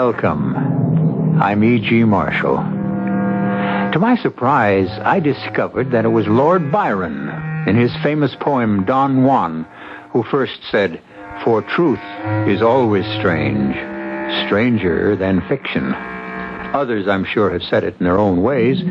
Welcome. I'm E.G. Marshall. To my surprise, I discovered that it was Lord Byron, in his famous poem Don Juan, who first said, "For truth is always strange, stranger than fiction." Others, I'm sure, have said it in their own ways.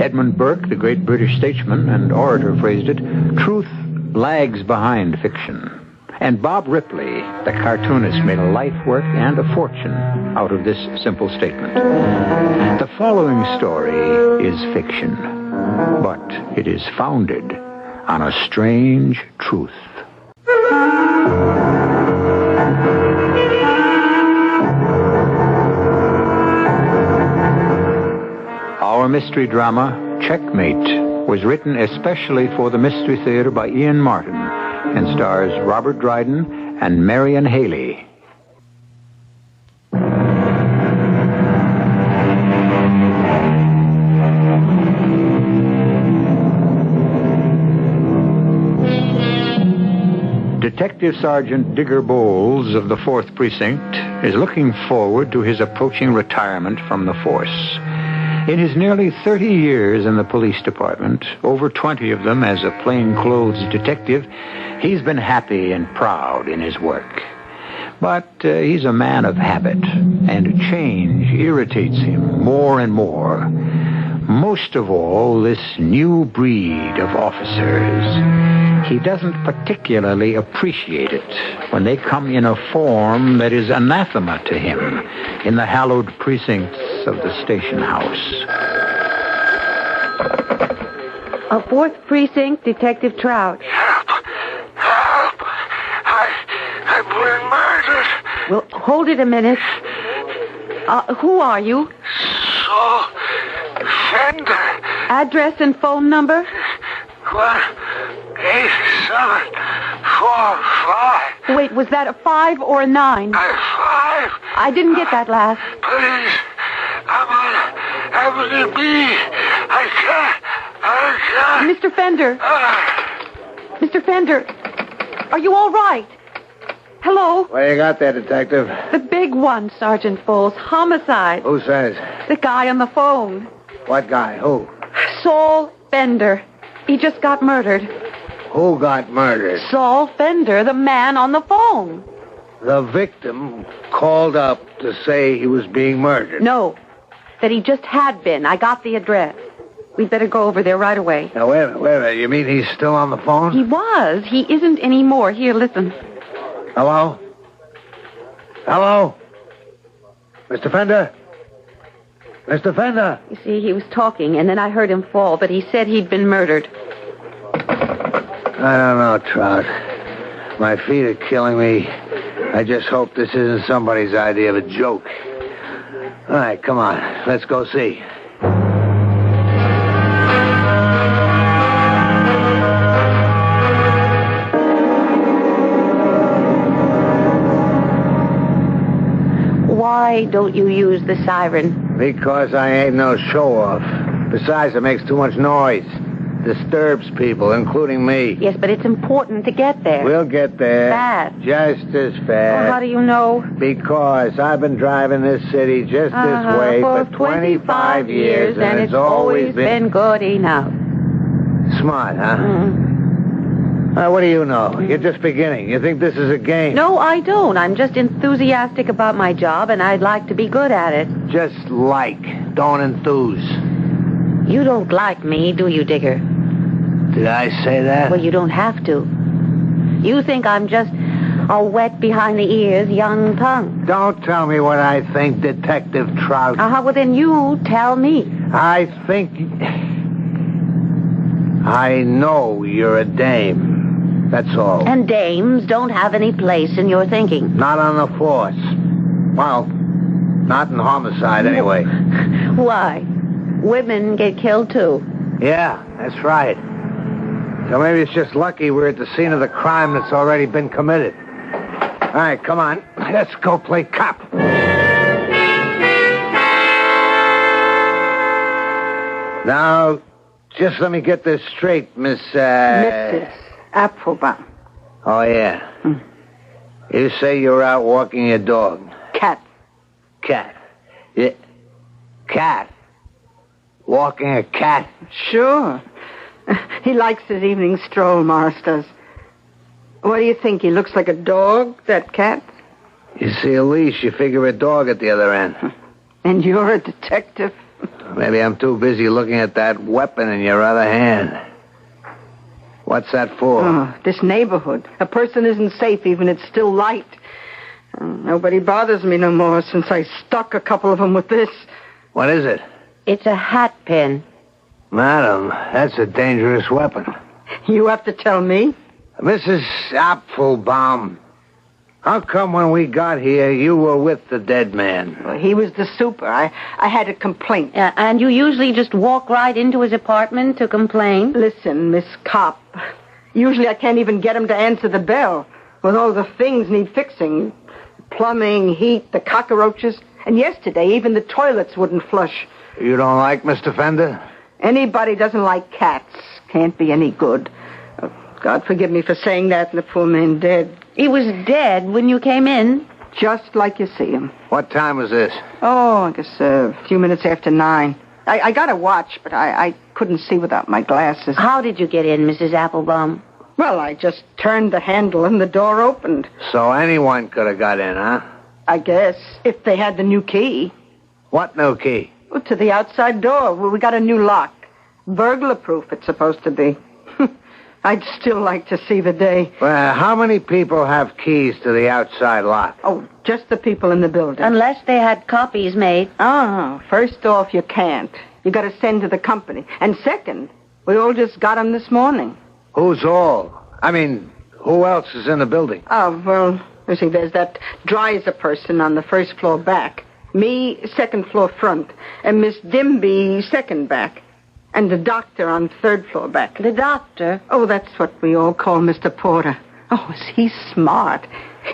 Edmund Burke, the great British statesman and orator, phrased it, "Truth lags behind fiction." And Bob Ripley, the cartoonist, made a life work and a fortune out of this simple statement. The following story is fiction, but it is founded on a strange truth. Our mystery drama, Checkmate, was written especially for the Mystery Theater by Ian Martin and stars Robert Dryden and Marion Haley. Detective Sergeant Digger Bowles of the 4th Precinct is looking forward to his approaching retirement from the force. In his nearly 30 years in the police department, over 20 of them as a plainclothes detective, he's been happy and proud in his work. But he's a man of habit, and change irritates him more and more. Most of all, this new breed of officers. He doesn't particularly appreciate it when they come in a form that is anathema to him in the hallowed precincts of the station house. 4th Precinct, Detective Trout. Help! I'm being murdered. Well, hold it a minute. Who are you? Saul Fender. Address and phone number? 18745. Wait, was that a 5 or a 9? 5. I didn't get that last. Please, I'm on Avenue B. I can't. Mr. Fender. Mr. Fender, are you all right? Hello? What you got there, Detective? The big one, Sergeant Bowles. Homicide. Who says? The guy on the phone. What guy? Who? Saul Fender. He just got murdered. Who got murdered? Saul Fender, the man on the phone. The victim called up to say he was being murdered. No, that he just had been. I got the address. We'd better go over there right away. Now, wait a minute. You mean he's still on the phone? He was. He isn't anymore. Here, listen. Hello? Hello? Mr. Fender? Mr. Fender? You see, he was talking, and then I heard him fall, but he said he'd been murdered. I don't know, Trout. My feet are killing me. I just hope this isn't somebody's idea of a joke. All right, come on. Let's go see. Why don't you use the siren? Because I ain't no show-off. Besides, it makes too much noise. Disturbs people, including me. Yes, but it's important to get there. We'll get there. Fast. Just as fast. Well, how do you know? Because I've been driving this city just this way for 25 years, and it's always been good enough. Smart, huh? What do you know? You're just beginning. You think this is a game? No, I don't. I'm just enthusiastic about my job, and I'd like to be good at it. Just like. Don't enthuse. You don't like me, do you, Digger? Did I say that? Well, you don't have to. You think I'm just a wet behind the ears young tongue. Don't tell me what I think, Detective Trout. Well, then you tell me. I think... I know you're a dame. That's all. And dames don't have any place in your thinking. Not on the force. Well, not in homicide, anyway. Why? Women get killed, too. Yeah, that's right. So maybe it's just lucky we're at the scene of the crime that's already been committed. All right, come on. Let's go play cop. Now, just let me get this straight, Miss, Mrs. Applebaum. Oh, yeah. You say you're out walking your dog. Cat. Cat. Yeah. Cat? Walking a cat? Sure. He likes his evening stroll, Morris does. What do you think? He looks like a dog, that cat? You see a leash, you figure a dog at the other end. And you're a detective? Maybe I'm too busy looking at that weapon in your other hand. What's that for? Oh, this neighborhood. A person isn't safe even it's still light. Nobody bothers me no more since I stuck a couple of them with this. What is it? It's a hat pin. Madam, that's a dangerous weapon. You have to tell me. Mrs. Apfelbaum, how come when we got here you were with the dead man? Well, he was the super. I had a complaint. And you usually just walk right into his apartment to complain? Listen, Miss Cop. Usually I can't even get him to answer the bell. With all the things need fixing. Plumbing, heat, the cockroaches. And yesterday, even the toilets wouldn't flush. You don't like Mr. Fender? Anybody doesn't like cats. Can't be any good. Oh, God forgive me for saying that, and the poor man dead. He was dead when you came in. Just like you see him. What time was this? Oh, I guess a few minutes after 9. I got a watch, but I couldn't see without my glasses. How did you get in, Mrs. Applebaum? Well, I just turned the handle and the door opened. So anyone could have got in, huh? I guess, if they had the new key. What new key? Well, to the outside door. Well, we got a new lock. Burglar-proof, it's supposed to be. I'd still like to see the day. Well, how many people have keys to the outside lock? Oh, just the people in the building. Unless they had copies made. Oh, first off, you can't. You got to send to the company. And second, we all just got them this morning. Who's all? I mean, who else is in the building? Oh, well, you see, there's that Dreiser person on the first floor back. Me, second floor front. And Miss Dimby, second back. And the doctor on third floor back. The doctor? Oh, that's what we all call Mr. Porter. Oh, is he smart.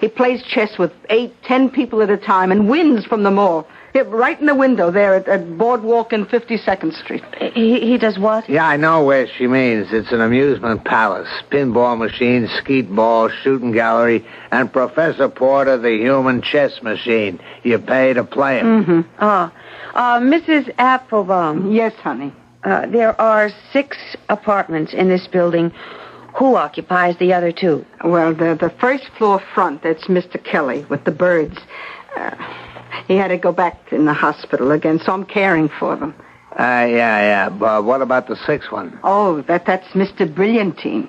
He plays chess with 8, 10 people at a time and wins from them all. Right in the window there at Boardwalk and 52nd Street. He does what? Yeah, I know where she means. It's an amusement palace. Pinball machine, skeet ball, shooting gallery, and Professor Porter, the human chess machine. You pay to play him. Mm-hmm. Mrs. Applebaum. Yes, honey. There are 6 apartments in this building. Who occupies the other 2? Well, the first floor front, that's Mr. Kelly with the birds. He had to go back in the hospital again, so I'm caring for them. Yeah. But what about the 6th one? Oh, that's Mr. Brilliantine.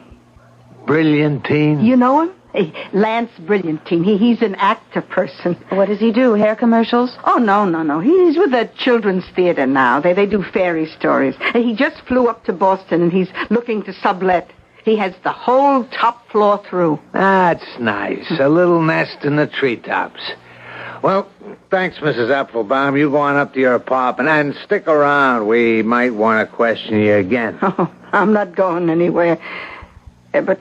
Brilliantine? You know him? Hey, Lance Brilliantine. He's an actor person. What does he do? Hair commercials? Oh, no. He's with the Children's Theater now. They do fairy stories. He just flew up to Boston, and he's looking to sublet. He has the whole top floor through. That's nice. A little nest in the treetops. Well, thanks, Mrs. Applebaum. You go on up to your apartment and stick around. We might want to question you again. Oh, I'm not going anywhere. But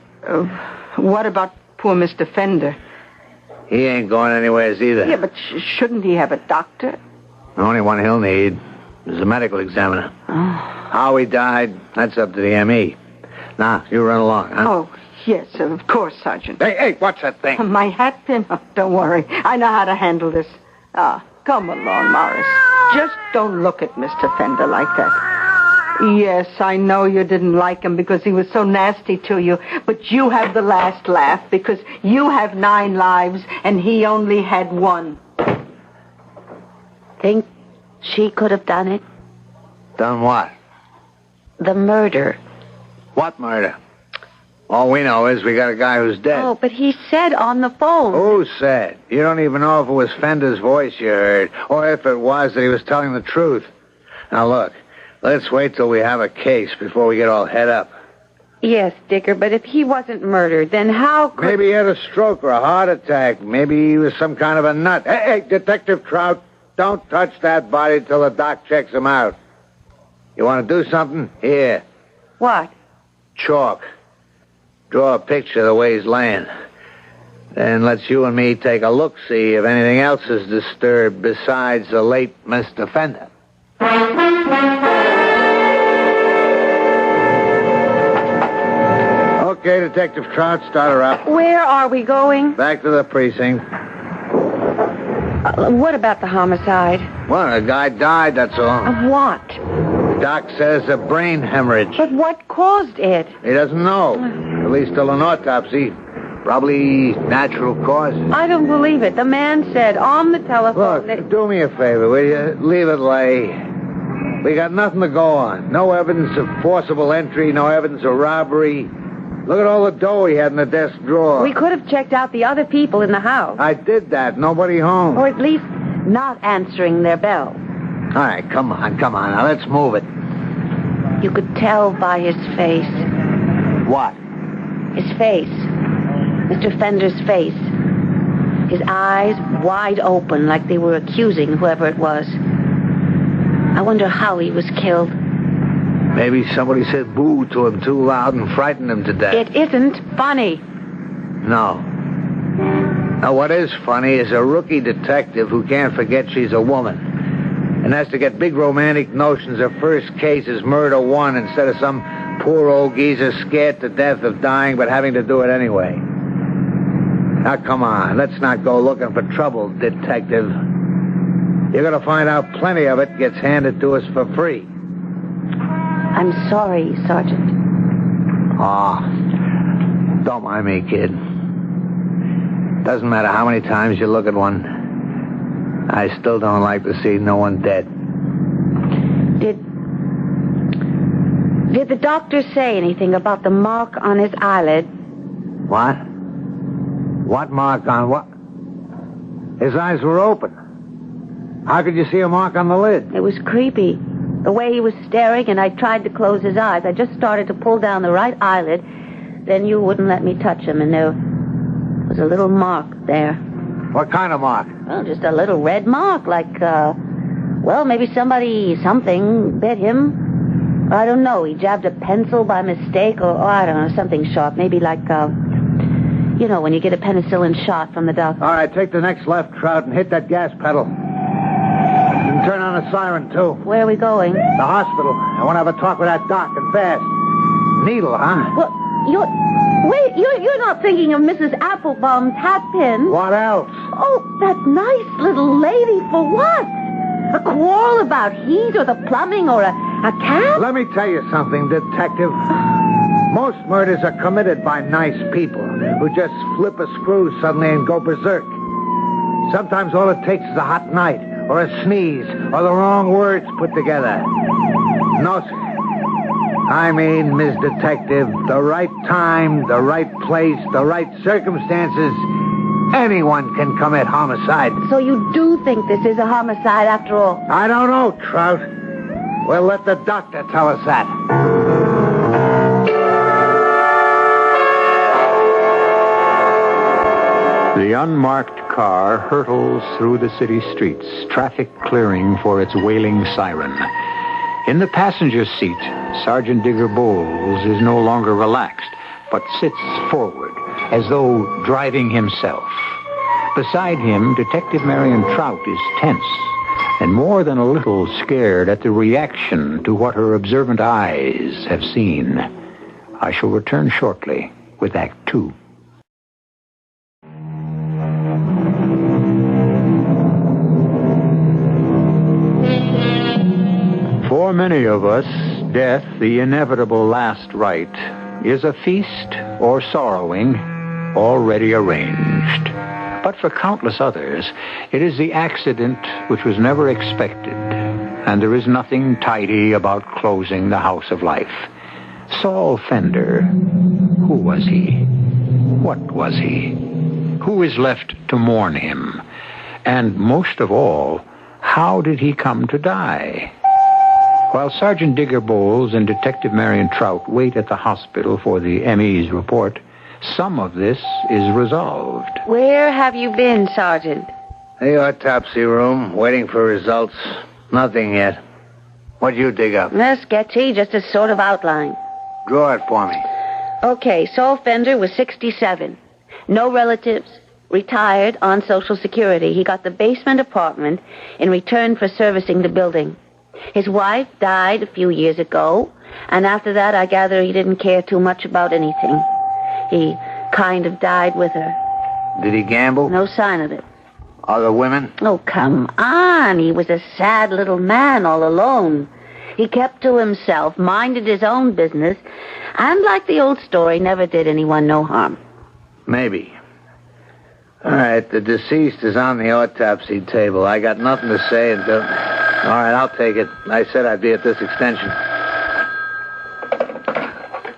what about poor Mr. Fender? He ain't going anywhere either. Yeah, but shouldn't he have a doctor? The only one he'll need is a medical examiner. Oh. How he died, that's up to the ME. Now, you run along, huh? Oh, yes, of course, Sergeant. Hey, what's that thing? My hat pin? Oh, don't worry. I know how to handle this. Come along, Morris. Just don't look at Mr. Fender like that. Yes, I know you didn't like him because he was so nasty to you, but you have the last laugh because you have 9 lives and he only had 1. Think she could have done it? Done what? The murder. What murder? All we know is we got a guy who's dead. Oh, but he said on the phone. Who said? You don't even know if it was Fender's voice you heard, or if it was that he was telling the truth. Now, look, let's wait till we have a case before we get all head up. Yes, Dicker, but if he wasn't murdered, then how could... Maybe he had a stroke or a heart attack. Maybe he was some kind of a nut. Hey, Detective Trout, don't touch that body till the doc checks him out. You want to do something? Here. What? Chalk. Draw a picture of the way he's laying. Then let's you and me take a look-see if anything else is disturbed besides the late Mr. Fender. Okay, Detective Trout, start her up. Where are we going? Back to the precinct. What about the homicide? Well, a guy died, that's all. Of what? Doc says a brain hemorrhage. But what caused it? He doesn't know. At least till an autopsy. Probably natural causes. I don't believe it. The man said on the telephone Look, do me a favor, will you? Leave it lay. We got nothing to go on. No evidence of forcible entry, no evidence of robbery. Look at all the dough he had in the desk drawer. We could have checked out the other people in the house. I did that. Nobody home. Or at least not answering their bell. All right, come on. Now, let's move it. You could tell by his face. What? His face. Mr. Fender's face. His eyes wide open like they were accusing whoever it was. I wonder how he was killed. Maybe somebody said boo to him too loud and frightened him to death. It isn't funny. No. Now, what is funny is a rookie detective who can't forget she's a woman and has to get big romantic notions her first case is murder one instead of some poor old geezer scared to death of dying but having to do it anyway. Now, come on. Let's not go looking for trouble, detective. You're going to find out plenty of it gets handed to us for free. I'm sorry, Sergeant. Don't mind me, kid. Doesn't matter how many times you look at one. I still don't like to see no one dead. Did the doctor say anything about the mark on his eyelid? What? What mark on what? His eyes were open. How could you see a mark on the lid? It was creepy. The way he was staring, and I tried to close his eyes. I just started to pull down the right eyelid. Then you wouldn't let me touch him, and there was a little mark there. What kind of mark? Well, just a little red mark, like, maybe something bit him. I don't know. He jabbed a pencil by mistake, or I don't know, something sharp. Maybe like, when you get a penicillin shot from the doctor. All right, take the next left, Trout, and hit that gas pedal. You can turn on the siren, too. Where are we going? The hospital. I want to have a talk with that doc, and fast. Needle, huh? Well, you're not thinking of Mrs. Applebaum's hat pin. What else? Oh, that nice little lady for what? A quarrel about heat or the plumbing or a cat? Let me tell you something, detective. Most murders are committed by nice people who just flip a screw suddenly and go berserk. Sometimes all it takes is a hot night or a sneeze or the wrong words put together. No, sir. I mean, Ms. Detective, the right time, the right place, the right circumstances, anyone can commit homicide. So you do think this is a homicide after all? I don't know, Trout. We'll let the doctor tell us that. The unmarked car hurtles through the city streets, traffic clearing for its wailing siren. In the passenger seat, Sergeant Digger Bowles is no longer relaxed, but sits forward, as though driving himself. Beside him, Detective Marion Trout is tense, and more than a little scared at the reaction to what her observant eyes have seen. I shall return shortly with Act 2. For many of us, death, the inevitable last rite, is a feast or sorrowing already arranged. But for countless others, it is the accident which was never expected, and there is nothing tidy about closing the house of life. Saul Fender, who was he? What was he? Who is left to mourn him? And most of all, how did he come to die? While Sergeant Digger Bowles and Detective Marion Trout wait at the hospital for the ME's report, some of this is resolved. Where have you been, Sergeant? The autopsy room, waiting for results. Nothing yet. What'd you dig up? Sketchy, just a sort of outline. Draw it for me. Okay, Saul Fender was 67. No relatives. Retired on Social Security. He got the basement apartment in return for servicing the building. His wife died a few years ago, and after that I gather he didn't care too much about anything. He kind of died with her. Did he gamble? No sign of it. Other women? Oh, come on. He was a sad little man all alone. He kept to himself, minded his own business, and like the old story, never did anyone no harm. Maybe. All right, the deceased is on the autopsy table. I got nothing to say until... All right, I'll take it. I said I'd be at this extension.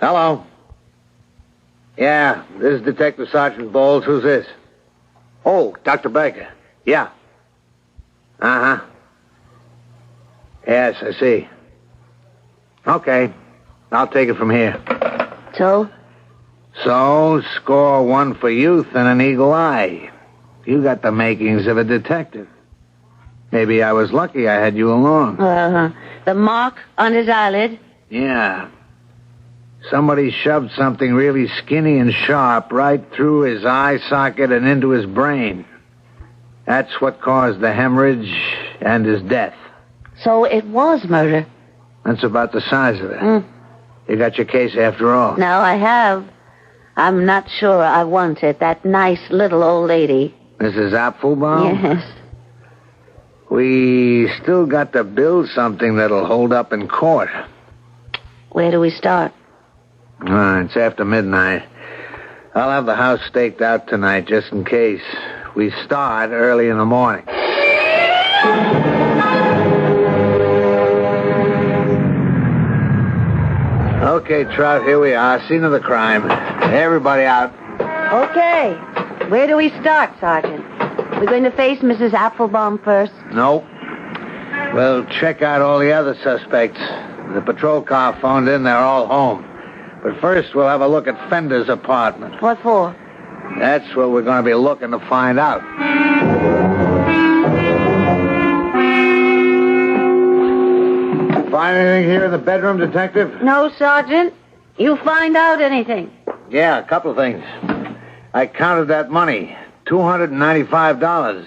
Hello. Yeah, this is Detective Sergeant Bowles. Who's this? Oh, Dr. Baker. Yeah. Uh-huh. Yes, I see. Okay. I'll take it from here. So? So, score one for youth and an eagle eye. You got the makings of a detective. Maybe I was lucky I had you along. The mark on his eyelid? Yeah. Somebody shoved something really skinny and sharp right through his eye socket and into his brain. That's what caused the hemorrhage and his death. So it was murder? That's about the size of it. You got your case after all. No, I have. I'm not sure I want it. That nice little old lady. Mrs. Apfelbaum? Yes. We still got to build something that'll hold up in court. Where do we start? It's after midnight. I'll have the house staked out tonight just in case. We start early in the morning. Okay, Trout, here we are. Scene of the crime. Everybody out. Okay. Where do we start, Sergeant? We're going to face Mrs. Apfelbaum first? Nope. We'll check out all the other suspects. The patrol car phoned in. They're all home. But first, we'll have a look at Fender's apartment. What for? That's what we're going to be looking to find out. Find anything here in the bedroom, Detective? No, Sergeant. You find out anything? Yeah, a couple of things. I counted that money. $295.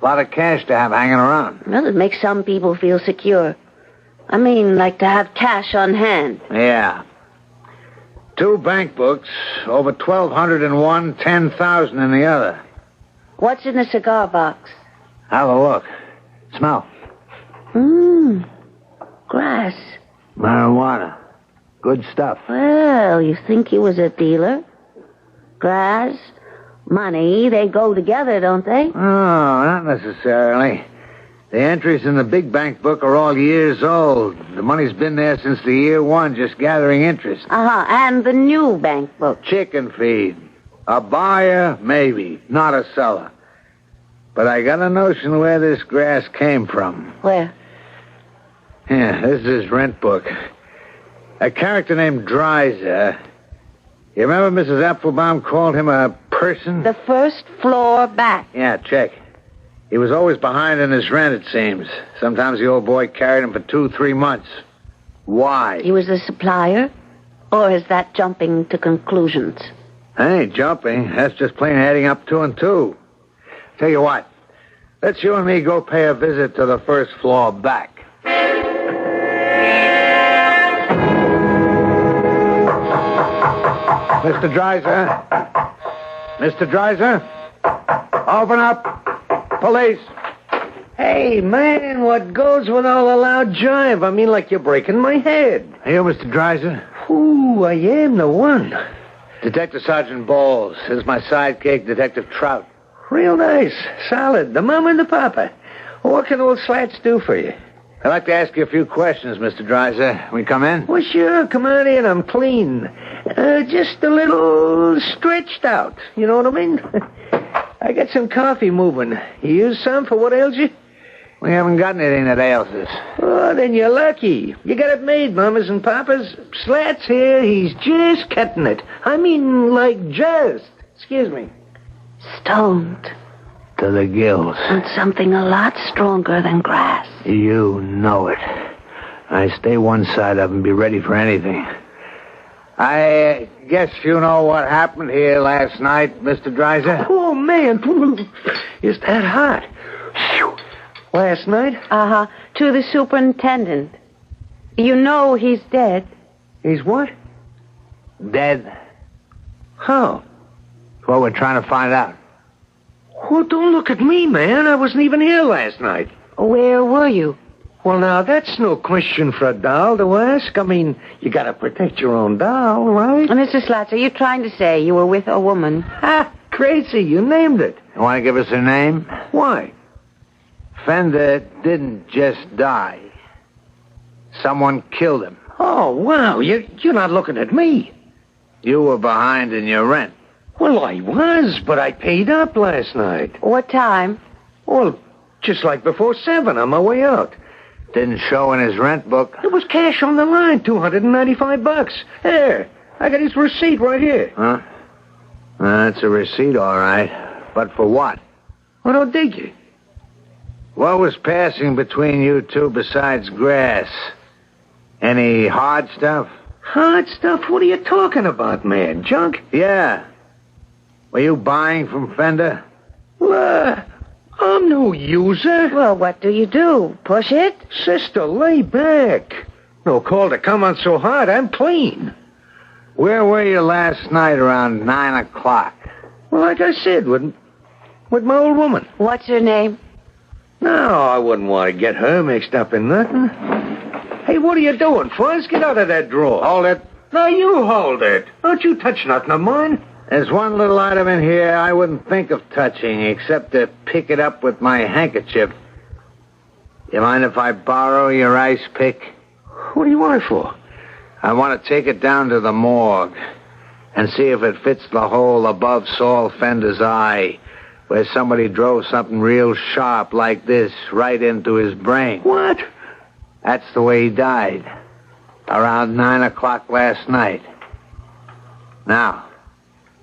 A lot of cash to have hanging around. Well, it makes some people feel secure. I mean, like to have cash on hand. Yeah. 2 bank books, over $1,200 in one, $10,000 in the other. What's in the cigar box? Have a look. Smell. Grass. Marijuana. Good stuff. Well, you think he was a dealer? Grass, money, they go together, don't they? Oh, not necessarily. The entries in the big bank book are all years old. The money's been there since the year 1, just gathering interest. And the new bank book. Chicken feed. A buyer, maybe. Not a seller. But I got a notion where this grass came from. Where? Yeah, this is his rent book. A character named Dreiser. You remember Mrs. Apfelbaum called him a person? The first floor back. Yeah, check. He was always behind in his rent, it seems. Sometimes the old boy carried him for 2-3 months. Why? He was the supplier? Or is that jumping to conclusions? That ain't jumping. That's just plain adding up 2 and 2. Tell you what. Let's you and me go pay a visit to the first floor back. Mr. Dreiser? Mr. Dreiser? Open up. Police. Hey, man, what goes with all the loud jive? I mean, like you're breaking my head. Are you Mr. Dreiser? Ooh, I am the one. Detective Sergeant Bowles. This is my sidekick, Detective Trout. Real nice. Solid. The mama and the papa. What can old slats do for you? I'd like to ask you a few questions, Mr. Dreiser. We come in? Well, sure. Come on in. I'm clean. Just a little stretched out. You know what I mean? I got some coffee moving. You use some for what ails you? We haven't got anything that ails us. Oh, then you're lucky. You got it made, mamas and papas. Slats here, he's just cutting it. I mean, like just. Excuse me. Stoned. To the gills. And something a lot stronger than grass. You know it. I stay one side up and be ready for anything. I guess you know what happened here last night, Mr. Dreiser? Oh, man. Is that hot? Last night? To the superintendent. You know he's dead. He's what? Dead. How? That's what we're trying to find out. Oh, don't look at me, man. I wasn't even here last night. Where were you? Well, now, that's no question for a doll to ask. I mean, you gotta protect your own doll, right? Mr. Slats, are you trying to say you were with a woman? Ah, crazy. You named it. You want to give us her name? Why? Fender didn't just die. Someone killed him. Oh, wow. You're not looking at me. You were behind in your rent. Well, I was, but I paid up last night. What time? Well, just like before 7 on my way out. Didn't show in his rent book. There was cash on the line, $295. Here, I got his receipt right here. Huh? That's a receipt, all right. But for what? I don't dig you. What was passing between you two besides grass? Any hard stuff? Hard stuff? What are you talking about, man? Junk? Yeah. Were you buying from Fender? Well, I'm no user. Well, what do you do? Push it? Sister, lay back. No call to come on so hard. I'm clean. Where were you last night around 9 o'clock? Well, like I said, with my old woman. What's her name? No, I wouldn't want to get her mixed up in nothing. Hey, what are you doing, Fuzz? Get out of that drawer. Hold it. No, you hold it. Don't you touch nothing of mine. There's one little item in here I wouldn't think of touching except to pick it up with my handkerchief. You mind if I borrow your ice pick? What do you want it for? I want to take it down to the morgue and see if it fits the hole above Saul Fender's eye, where somebody drove something real sharp like this right into his brain. What? That's the way he died. Around 9 o'clock last night. Now,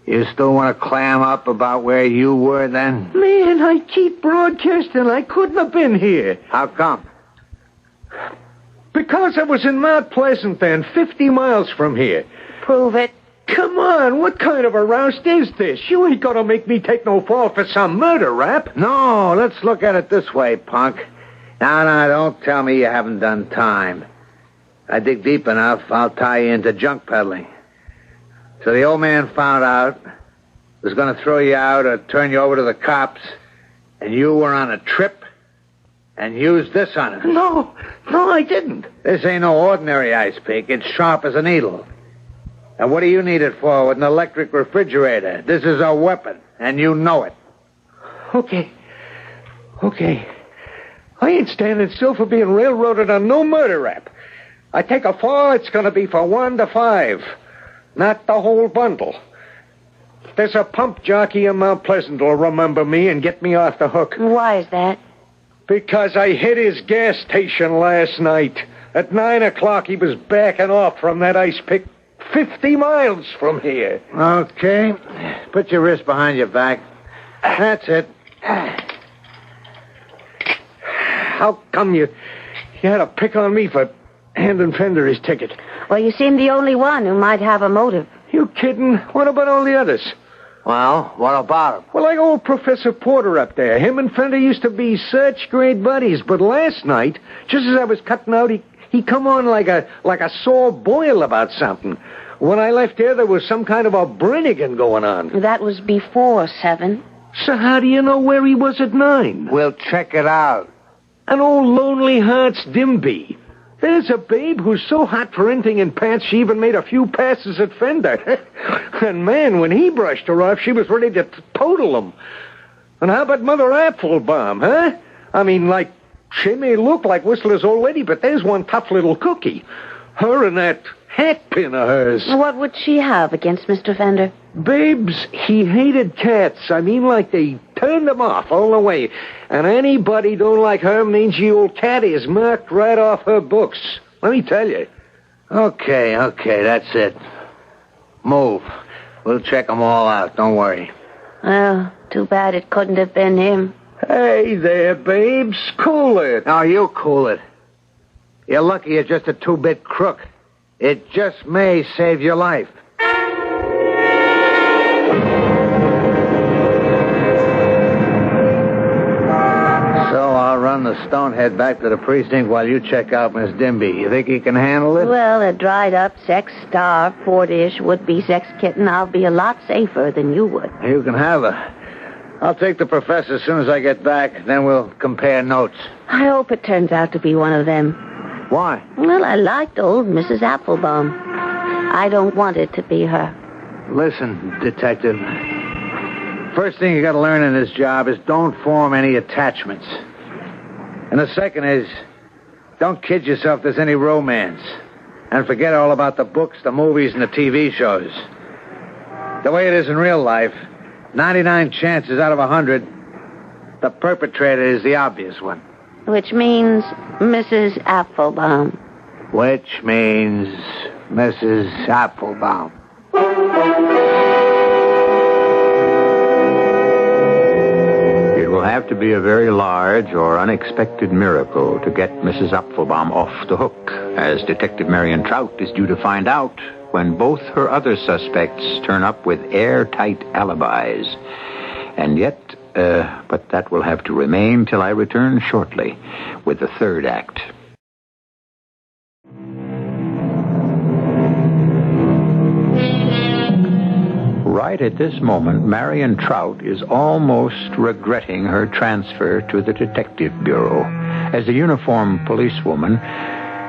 you still want to clam up about where you were then? Man, I keep broadcasting. I couldn't have been here. How come? Because I was in Mount Pleasant then, 50 miles from here. Prove it. Come on, what kind of a roust is this? You ain't gonna make me take no fall for some murder rap. No, let's look at it this way, punk. Now, don't tell me you haven't done time. I dig deep enough, I'll tie you into junk peddling. So the old man found out, was going to throw you out or turn you over to the cops, and you were on a trip and used this on him. No, I didn't. This ain't no ordinary ice pick. It's sharp as a needle. And what do you need it for with an electric refrigerator? This is a weapon, and you know it. Okay. I ain't standing still for being railroaded on no murder rap. I take a fall, it's going to be for 1 to 5. Not the whole bundle. There's a pump jockey in Mount Pleasant who'll remember me and get me off the hook. Why is that? Because I hit his gas station last night. At 9 o'clock, he was backing off from that ice pick 50 miles from here. Okay. Put your wrist behind your back. That's it. How come you had to pick on me for handing Fender his ticket? Well, you seem the only one who might have a motive. You kidding? What about all the others? Well, what about him? Well, like old Professor Porter up there. Him and Fender used to be such great buddies. But last night, just as I was cutting out, he come on like a sore boil about something. When I left there was some kind of a Brennigan going on. That was before 7. So how do you know where he was at 9? We'll check it out. An old Lonely Hearts Dimby. There's a babe who's so hot for anything in pants she even made a few passes at Fender. And man, when he brushed her off, she was ready to total him. And how about Mother Applebaum, huh? I mean, like, she may look like Whistler's old lady, but there's one tough little cookie. Her and that hat pin of hers. What would she have against Mr. Fender? Babes, he hated cats. I mean, like they turned him off all the way. And anybody don't like her means the old cat is marked right off her books. Let me tell you. Okay, that's it. Move. We'll check them all out, don't worry. Well, too bad it couldn't have been him. Hey there, babes. Cool it. No, you cool it. You're lucky you're just a 2-bit crook. It just may save your life. The stonehead back to the precinct while you check out Miss Dimby. You think he can handle it? Well, a dried-up, sex-starved, 4-ish would-be sex kitten, I'll be a lot safer than you would. You can have her. I'll take the professor as soon as I get back. Then we'll compare notes. I hope it turns out to be one of them. Why? Well, I liked old Mrs. Applebaum. I don't want it to be her. Listen, detective. First thing you got to learn in this job is don't form any attachments. And the second is, don't kid yourself there's any romance. And forget all about the books, the movies, and the TV shows. The way it is in real life, 99 chances out of 100, the perpetrator is the obvious one. Which means Mrs. Applebaum. Which means Mrs. Applebaum. It will have to be a very large or unexpected miracle to get Mrs. Applebaum off the hook, as Detective Marion Trout is due to find out when both her other suspects turn up with airtight alibis. And yet, but that will have to remain till I return shortly with the third act. Right at this moment, Marion Trout is almost regretting her transfer to the Detective Bureau. As a uniformed policewoman,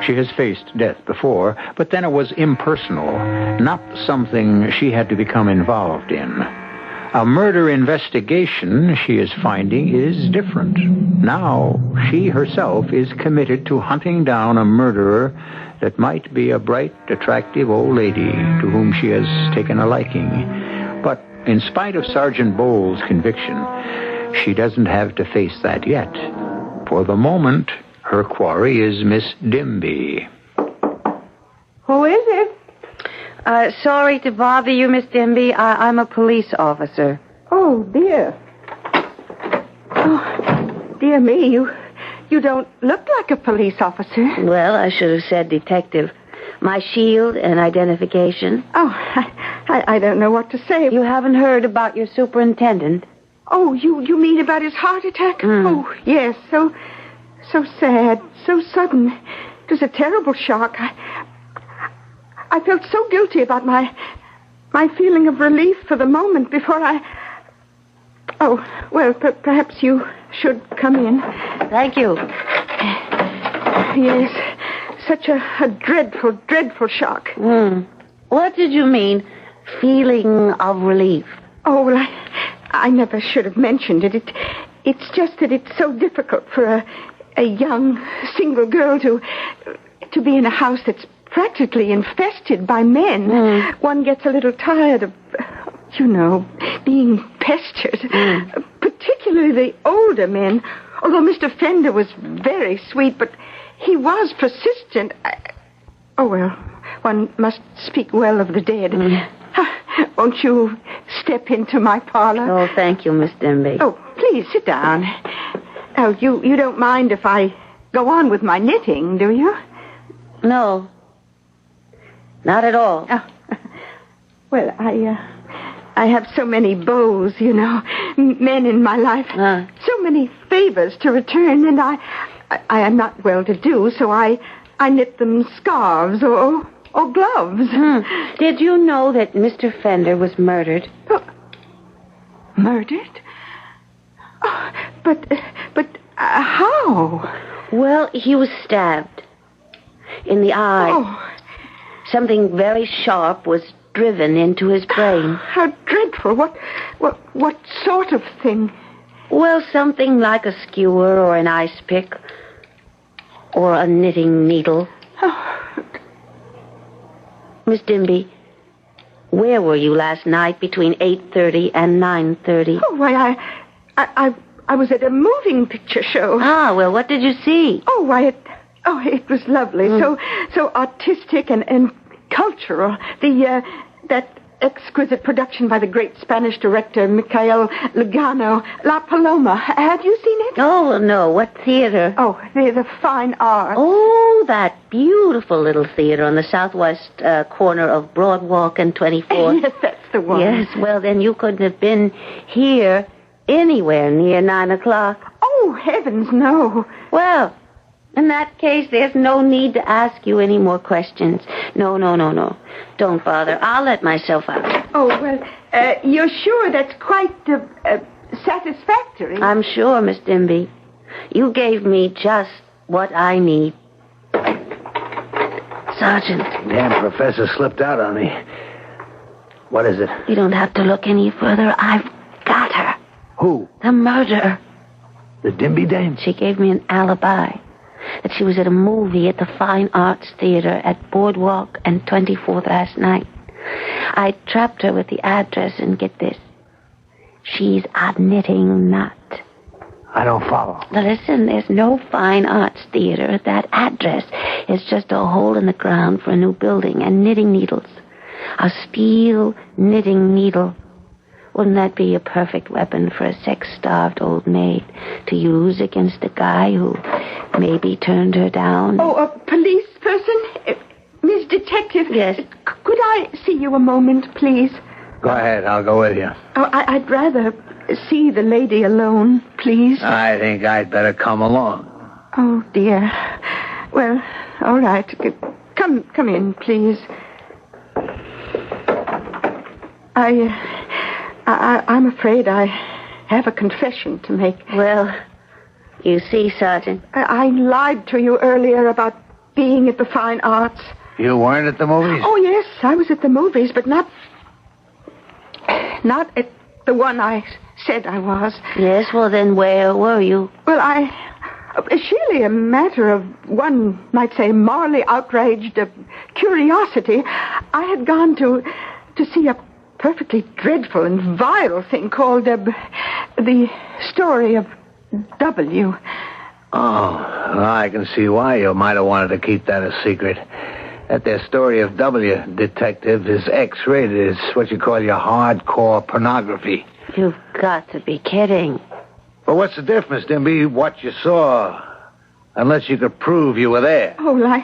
she has faced death before, but then it was impersonal, not something she had to become involved in. A murder investigation, she is finding, is different. Now, she herself is committed to hunting down a murderer that might be a bright, attractive old lady to whom she has taken a liking. But in spite of Sergeant Bowles' conviction, she doesn't have to face that yet. For the moment, her quarry is Miss Dimby. Who is it? Sorry to bother you, Miss Dimby. I'm a police officer. Oh, dear. Oh, dear me, you don't look like a police officer. Well, I should have said detective. My shield and identification. Oh, I don't know what to say. You haven't heard about your superintendent? Oh, you mean about his heart attack? Oh, yes, so sad, so sudden. It was a terrible shock. I felt so guilty about my feeling of relief for the moment before I... Oh, well, perhaps you should come in. Thank you. Yes, such a dreadful, dreadful shock. What did you mean, feeling of relief? Oh, well, I never should have mentioned it. It's just that it's so difficult for a young single girl to be in a house that's practically infested by men. One gets a little tired of, being pestered. Particularly the older men. Although Mr. Fender was very sweet, but he was persistent. One must speak well of the dead. Won't you step into my parlor? Oh, thank you, Miss Dimby. Oh, please, sit down. Oh, you don't mind if I go on with my knitting, do you? No. Not at all. Oh. Well, I have so many beaux, men in my life. So many favors to return, and I am not well-to-do, so I knit them scarves or gloves. Did you know that Mr. Fender was murdered? Murdered? Oh, but how? Well, he was stabbed in the eye. Oh. Something very sharp was driven into his brain. How dreadful. What sort of thing? Well, something like a skewer or an ice pick or a knitting needle. Oh. Miss Dimby, where were you last night between 8:30 and 9:30? Oh, why, I was at a moving picture show. Ah, well, what did you see? Oh, why, it was lovely. So artistic and cultural. That exquisite production by the great Spanish director, Michael Lugano, La Paloma. Have you seen it? Oh, well, no. What theater? Oh, the Fine Arts. Oh, that beautiful little theater on the southwest corner of Broadwalk and 24th. Yes, that's the one. Yes, well, then you couldn't have been here anywhere near 9 o'clock. Oh, heavens, no. Well, in that case, there's no need to ask you any more questions. No. Don't bother. I'll let myself out. Oh, well, you're sure that's quite satisfactory. I'm sure, Miss Dimby. You gave me just what I need. Sergeant. Damn professor slipped out on me. What is it? You don't have to look any further. I've got her. Who? The murderer. The Dimby dame? She gave me an alibi that she was at a movie at the Fine Arts Theater at Boardwalk and 24th last night. I trapped her with the address, and get this. She's a knitting nut. I don't follow. Now listen, there's no Fine Arts Theater at that address. It's just a hole in the ground for a new building and knitting needles. A steel knitting needle. Wouldn't that be a perfect weapon for a sex-starved old maid to use against a guy who maybe turned her down? Oh, a police person? Miss Detective? Yes. Could I see you a moment, please? Go ahead, I'll go with you. Oh, I'd rather see the lady alone, please. I think I'd better come along. Oh, dear. Well, all right. Come in, please. I'm afraid I have a confession to make. Well, you see, Sergeant. I lied to you earlier about being at the Fine Arts. You weren't at the movies? Oh, yes, I was at the movies, but not at the one I said I was. Yes, well, then where were you? Well, surely a matter of, one might say, morally outraged curiosity. I had gone to see a perfectly dreadful and vile thing called the story of W. Oh, well, I can see why you might have wanted to keep that a secret. That their story of W, Detective, is X-rated. It's what you call your hardcore pornography. You've got to be kidding. Well, what's the difference, Dimby? What you saw, unless you could prove you were there. Oh,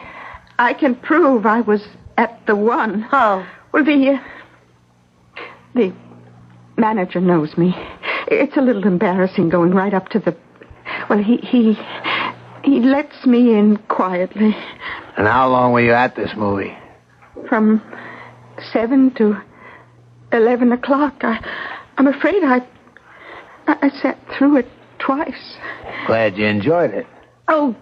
I can prove I was at the one. How? Well, the manager knows me. It's a little embarrassing going right up to the... Well, he lets me in quietly. And how long were you at this movie? From 7 to 11 o'clock. I'm afraid I sat through it twice. Glad you enjoyed it. Oh,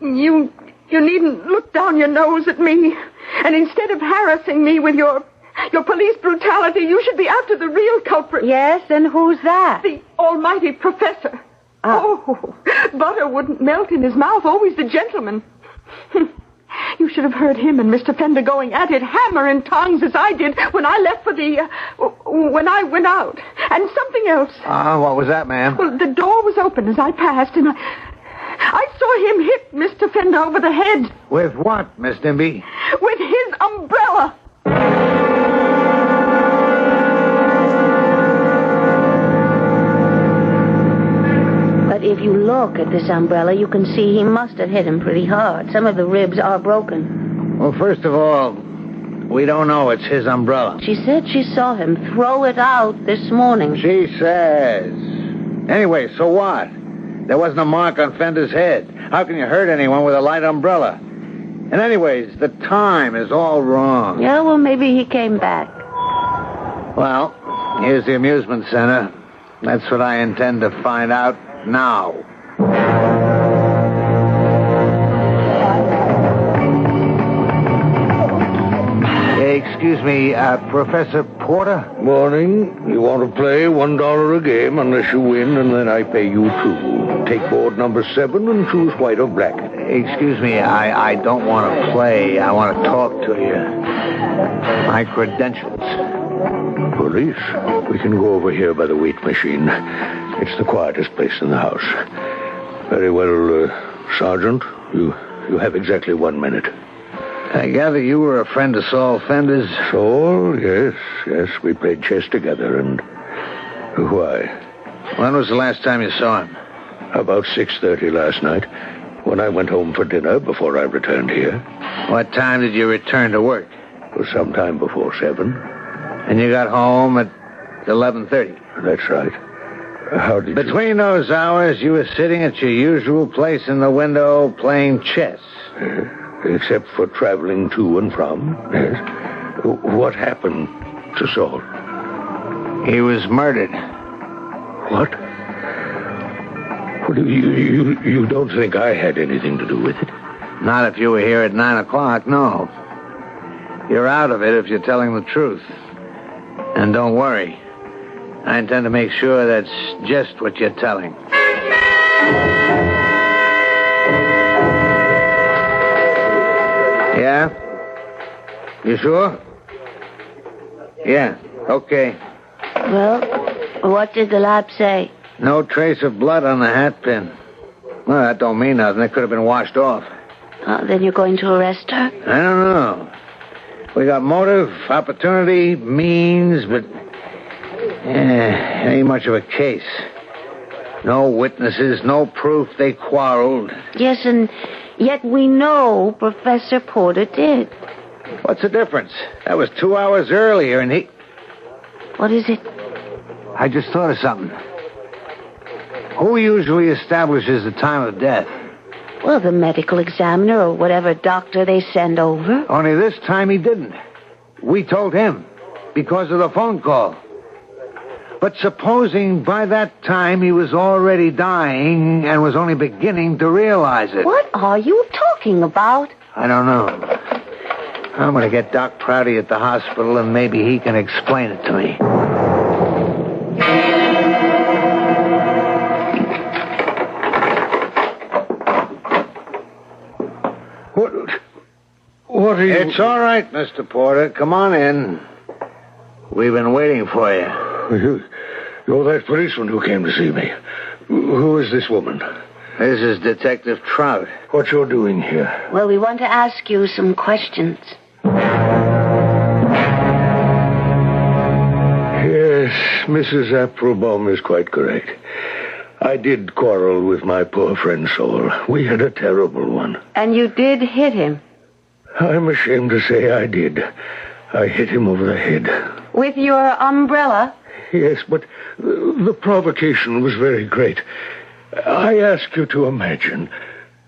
you needn't look down your nose at me. And instead of harassing me with your police brutality, you should be after the real culprit. Yes, and who's that? The almighty professor. Oh, butter wouldn't melt in his mouth. Always the gentleman. You should have heard him and Mr. Fender going at it, hammer and tongs, as I did when I left for when I went out. And something else. What was that, ma'am? Well, the door was open as I passed, and I saw him hit Mr. Fender over the head. With what, Miss Dimby? With his umbrella. But if you look at this umbrella, you can see he must have hit him pretty hard. Some of the ribs are broken. Well, first of all, we don't know it's his umbrella. She said she saw him throw it out this morning. She says. Anyway, so what? There wasn't a mark on Fender's head. How can you hurt anyone with a light umbrella? And anyways, the time is all wrong. Yeah, well, maybe he came back. Well, here's the amusement center. That's what I intend to find out now. Excuse me, Professor Porter? Morning. You want to play $1 a game unless you win, and then I pay you $2. Take board number 7 and choose white or black. Excuse me, I don't want to play. I want to talk to you. My credentials. Police? We can go over here by the weight machine. It's the quietest place in the house. Very well, Sergeant. You have exactly 1 minute. I gather you were a friend of Saul Fender's. Saul? Yes. We played chess together, and... Why? When was the last time you saw him? About 6:30 last night, when I went home for dinner before I returned here. What time did you return to work? It was sometime before 7. And you got home at 11:30? That's right. How did Between those hours, you were sitting at your usual place in the window playing chess. Except for traveling to and from, yes. What happened to Saul? He was murdered. What? You don't think I had anything to do with it? Not if you were here at 9 o'clock, no. You're out of it if you're telling the truth. And don't worry. I intend to make sure that's just what you're telling. Yeah? You sure? Yeah, okay. Well, what did the lab say? No trace of blood on the hat pin. Well, that don't mean nothing. It could have been washed off. Then you're going to arrest her? I don't know. We got motive, opportunity, means, but... it ain't much of a case. No witnesses, no proof they quarreled. Yes, and yet we know Professor Porter did. What's the difference? That was 2 hours earlier, and he... What is it? I just thought of something. Who usually establishes the time of death? Well, the medical examiner or whatever doctor they send over. Only this time he didn't. We told him because of the phone call. But supposing by that time he was already dying and was only beginning to realize it. What are you talking about? I don't know. I'm going to get Doc Prouty at the hospital and maybe he can explain it to me. What are you... It's all right, Mr. Porter. Come on in. We've been waiting for you. You're that policeman who came to see me. Who is this woman? This is Detective Trout. What you're doing here? Well, we want to ask you some questions. Yes, Mrs. Applebaum is quite correct. I did quarrel with my poor friend Saul. We had a terrible one. And you did hit him? I'm ashamed to say I did. I hit him over the head. With your umbrella? Yes, but the provocation was very great. I ask you to imagine.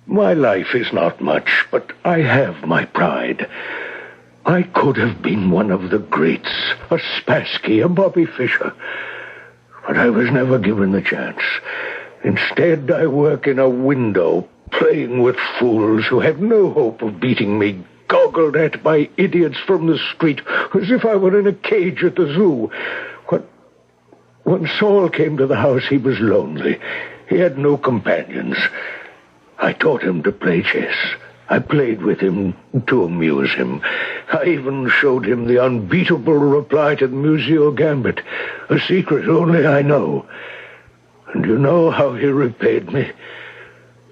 My life is not much, but I have my pride. I could have been one of the greats, a Spassky, a Bobby Fischer. But I was never given the chance. Instead, I work in a window, playing with fools who have no hope of beating me, goggled at by idiots from the street, as if I were in a cage at the zoo. When Saul came to the house, he was lonely. He had no companions. I taught him to play chess. I played with him to amuse him. I even showed him the unbeatable reply to the Museo Gambit, a secret only I know. And you know how he repaid me?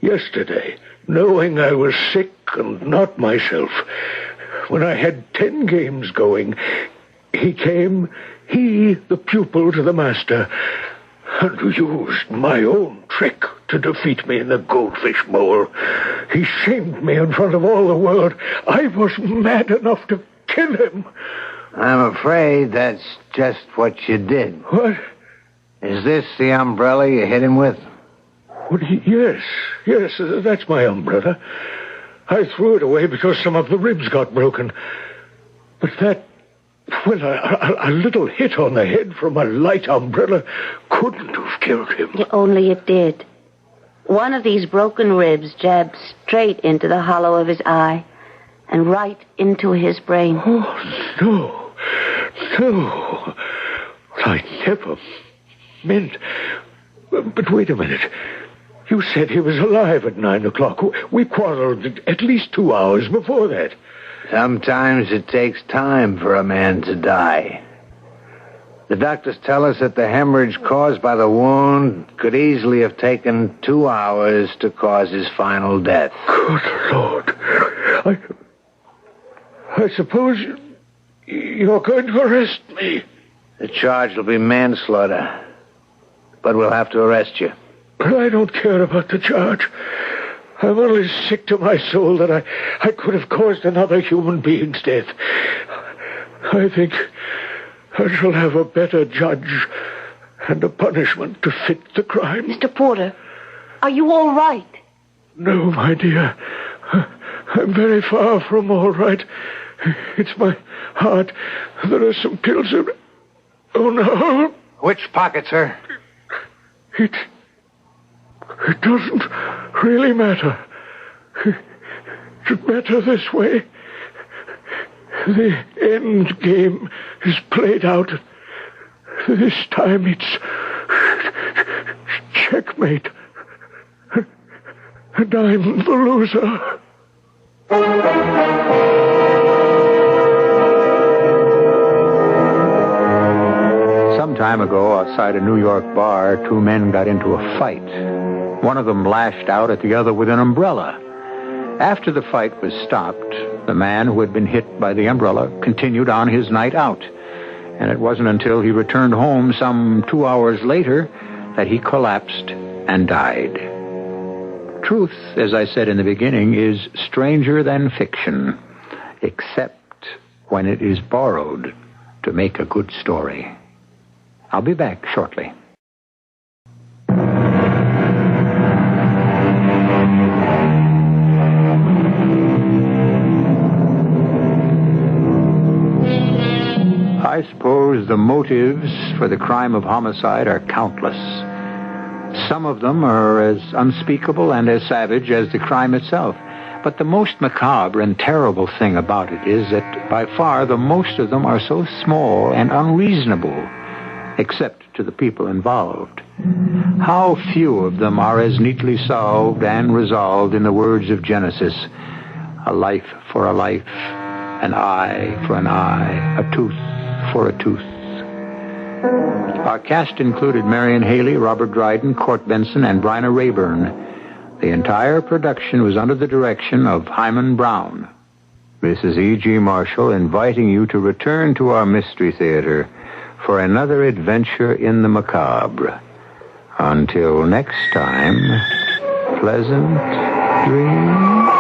Yesterday, knowing I was sick and not myself, when I had 10 games going, he came, he, the pupil to the master, and used my own trick to defeat me in the goldfish bowl. He shamed me in front of all the world. I was mad enough to kill him. I'm afraid that's just what you did. What? Is this the umbrella you hit him with? Well, yes, that's my umbrella. I threw it away because some of the ribs got broken. But that... Well, a little hit on the head from a light umbrella couldn't have killed him. Only it did. One of these broken ribs jabbed straight into the hollow of his eye and right into his brain. Oh, no. I never meant... But wait a minute. You said he was alive at 9 o'clock. We quarreled at least 2 hours before that. Sometimes it takes time for a man to die. The doctors tell us that the hemorrhage caused by the wound could easily have taken 2 hours to cause his final death. Good Lord. I suppose you're going to arrest me. The charge will be manslaughter, but we'll have to arrest you. But I don't care about the charge. I'm only sick to my soul that I could have caused another human being's death. I think I shall have a better judge and a punishment to fit the crime. Mr. Porter, are you all right? No, my dear. I'm very far from all right. It's my heart. There are some pills in... Oh, no. Which pocket, sir? It doesn't really matter. It matters this way. The end game is played out. This time it's checkmate. And I'm the loser. Some time ago, outside a New York bar, two men got into a fight. One of them lashed out at the other with an umbrella. After the fight was stopped, the man who had been hit by the umbrella continued on his night out. And it wasn't until he returned home some 2 hours later that he collapsed and died. Truth, as I said in the beginning, is stranger than fiction, except when it is borrowed to make a good story. I'll be back shortly. I suppose the motives for the crime of homicide are countless. Some of them are as unspeakable and as savage as the crime itself. But the most macabre and terrible thing about it is that by far the most of them are so small and unreasonable, except to the people involved. How few of them are as neatly solved and resolved in the words of Genesis: a life for a life, an eye for an eye, a tooth for a tooth. Our cast included Marion Haley, Robert Dryden, Court Benson, and Bryna Rayburn. The entire production was under the direction of Hyman Brown. This is E.G. Marshall inviting you to return to our Mystery Theater for another adventure in the macabre. Until next time, pleasant dreams.